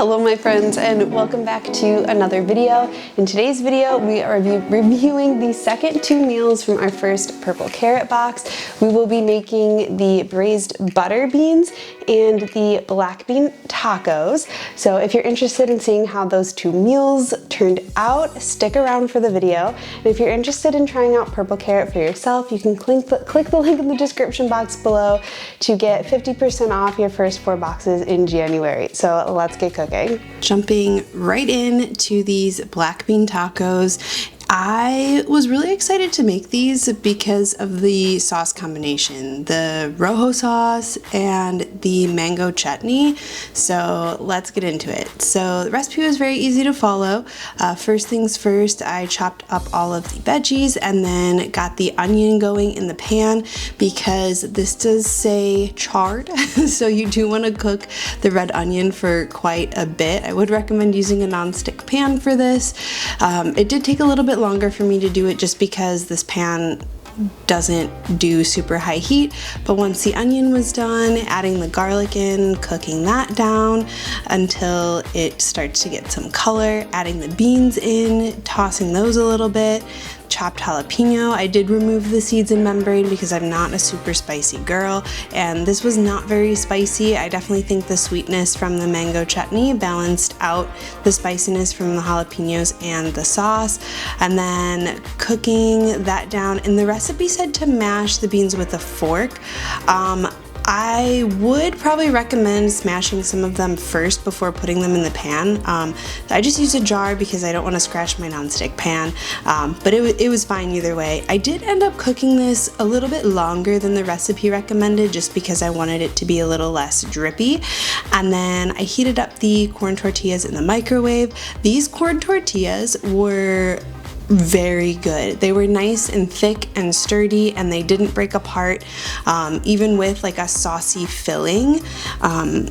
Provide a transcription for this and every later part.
Hello my friends, and welcome back to another video. In today's video we are reviewing the second two meals from our first purple carrot box. We will be making the braised butter beans and the black bean tacos. So if you're interested in seeing how those two meals turned out, stick around for the video. And if you're interested in trying out purple carrot for yourself, you can click the link in the description box below to get 50% off your first 4 boxes in January. So let's get cooking. Jumping right into these black bean tacos. I was really excited to make these because of the sauce combination, the rojo sauce and the mango chutney. So let's get into it. So the recipe was very easy to follow. First things first, I chopped up all of the veggies and then got the onion going in the pan because this does say charred. So you do want to cook the red onion for quite a bit. I would recommend using a non-stick pan for this. It did take a little bit longer for me to do it just because this pan doesn't do super high heat, but once the onion was done, adding the garlic in, cooking that down until it starts to get some color, adding the beans in, tossing those a little bit, chopped jalapeno. I did remove the seeds and membrane because I'm not a super spicy girl, and this was not very spicy. I definitely think the sweetness from the mango chutney balanced out the spiciness from the jalapenos and the sauce, and then cooking that down. And the recipe said to mash the beans with a fork. I would probably recommend smashing some of them first before putting them in the pan. I just used a jar because I don't want to scratch my nonstick pan, but it was fine either way. I did end up cooking this a little bit longer than the recipe recommended just because I wanted it to be a little less drippy. And then I heated up the corn tortillas in the microwave. These corn tortillas were very good. They were nice and thick and sturdy, and they didn't break apart, even with like a saucy filling.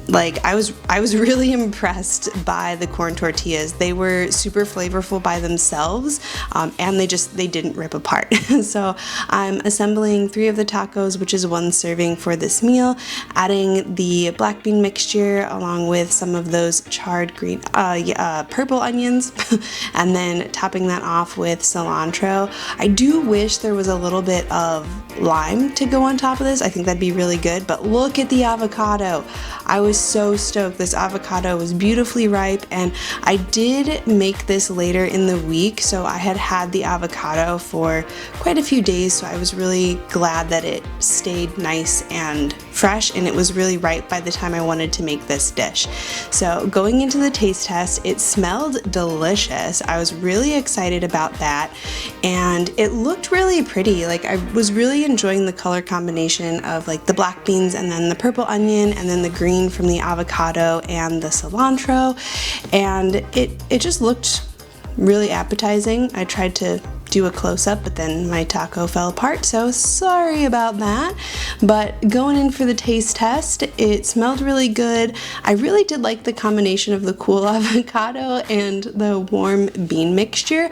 Like I was really impressed by the corn tortillas. They were super flavorful by themselves, and they didn't rip apart. So I'm assembling 3 of the tacos, which is 1 serving for this meal, adding the black bean mixture along with some of those charred green purple onions, and then topping that off with cilantro. I do wish there was a little bit of lime to go on top of this. I think that'd be really good, but look at the avocado. I was so stoked. This avocado was beautifully ripe, and I did make this later in the week, so I had the avocado for quite a few days, so I was really glad that it stayed nice and fresh, and it was really ripe by the time I wanted to make this dish. So going into the taste test, it smelled delicious. I was really excited about that, and it looked really pretty. Like I was really enjoying the color combination of like the black beans and then the purple onion and then the green from the avocado and the cilantro, and it just looked really appetizing. I tried to do a close-up, but then my taco fell apart, so sorry about that. But going in for the taste test, it smelled really good. I really did like the combination of the cool avocado and the warm bean mixture.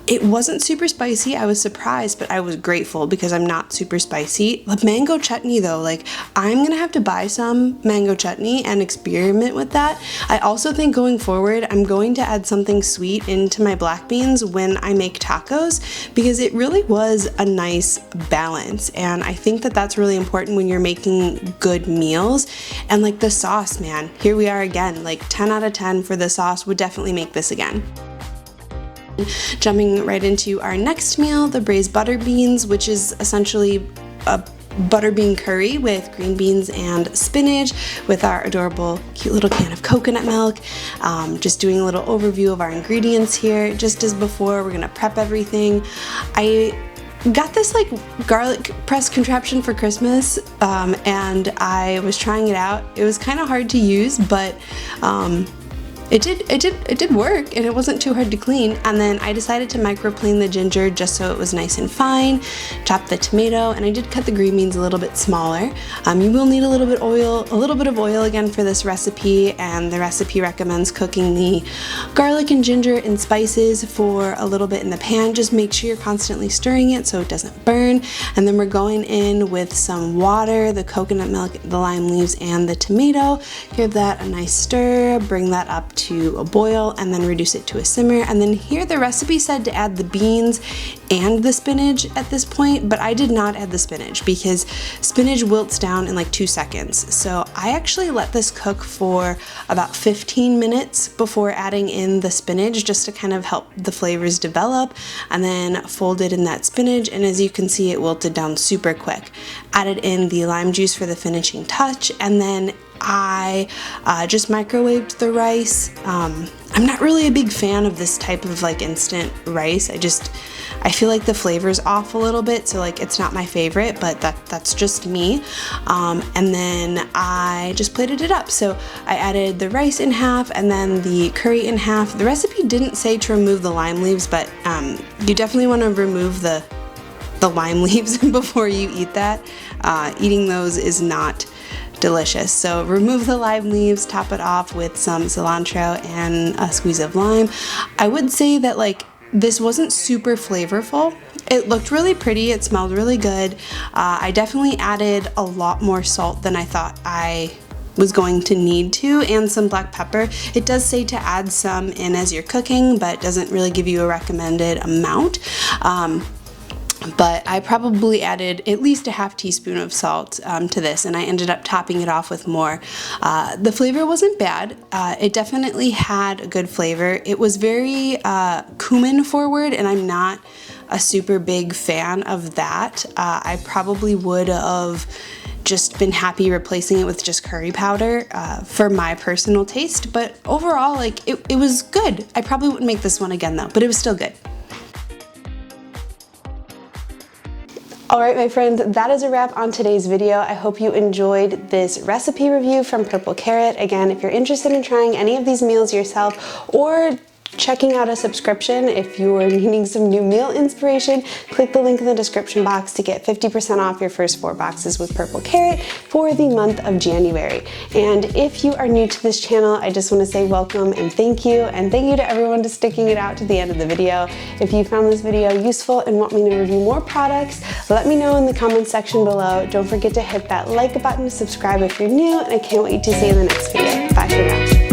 It wasn't super spicy. I was surprised, but I was grateful because I'm not super spicy. The mango chutney though, like I'm gonna have to buy some mango chutney and experiment with that. I also think going forward, I'm going to add something sweet into my black beans when I make tacos, because it really was a nice balance, and I think that that's really important when you're making good meals. And like the sauce, man, here we are again, like 10 out of 10 for the sauce. Would definitely make this again. Jumping right into our next meal, the braised butter beans, which is essentially a butter bean curry with green beans and spinach with our adorable cute little can of coconut milk. Just doing a little overview of our ingredients here. Just as before, we're gonna prep everything. I got this like garlic press contraption for Christmas, and I was trying it out. It was kind of hard to use, but it did work, and it wasn't too hard to clean. And then I decided to microplane the ginger just so it was nice and fine, chop the tomato, and I did cut the green beans a little bit smaller. You will need a little bit of oil again for this recipe, and the recipe recommends cooking the garlic and ginger and spices for a little bit in the pan. Just make sure you're constantly stirring it so it doesn't burn. And then we're going in with some water, the coconut milk, the lime leaves, and the tomato. Give that a nice stir, bring that up to a boil and then reduce it to a simmer. And then here the recipe said to add the beans and the spinach at this point, but I did not add the spinach because spinach wilts down in like 2 seconds. So I actually let this cook for about 15 minutes before adding in the spinach, just to kind of help the flavors develop, and then folded in that spinach, and as you can see, it wilted down super quick. Added in the lime juice for the finishing touch, and then I just microwaved the rice. I'm not really a big fan of this type of like instant rice. I feel like the flavor's off a little bit, so like it's not my favorite, but that's just me. And then I just plated it up. So I added the rice in half and then the curry in half. The recipe didn't say to remove the lime leaves, but you definitely want to remove the lime leaves before you eat that. Eating those is not delicious. So remove the lime leaves, top it off with some cilantro and a squeeze of lime. I would say that like this wasn't super flavorful. It looked really pretty, it smelled really good. I definitely added a lot more salt than I thought I was going to need to, and some black pepper. It does say to add some in as you're cooking, but doesn't really give you a recommended amount. But I probably added at least a half teaspoon of salt to this, and I ended up topping it off with more. The flavor wasn't bad. It definitely had a good flavor. It was very cumin forward, and I'm not a super big fan of that. I probably would have just been happy replacing it with just curry powder for my personal taste, but overall, like it was good. I probably wouldn't make this one again though, but it was still good. Alright my friends, that is a wrap on today's video. I hope you enjoyed this recipe review from Purple Carrot. Again, if you're interested in trying any of these meals yourself or checking out a subscription, if you are needing some new meal inspiration, click the link in the description box to get 50% off your first 4 boxes with Purple Carrot for the month of January. And if you are new to this channel, I just want to say welcome and thank you to everyone for sticking it out to the end of the video. If you found this video useful and want me to review more products, let me know in the comments section below. Don't forget to hit that like button, subscribe if you're new, and I can't wait to see you in the next video. Bye for now.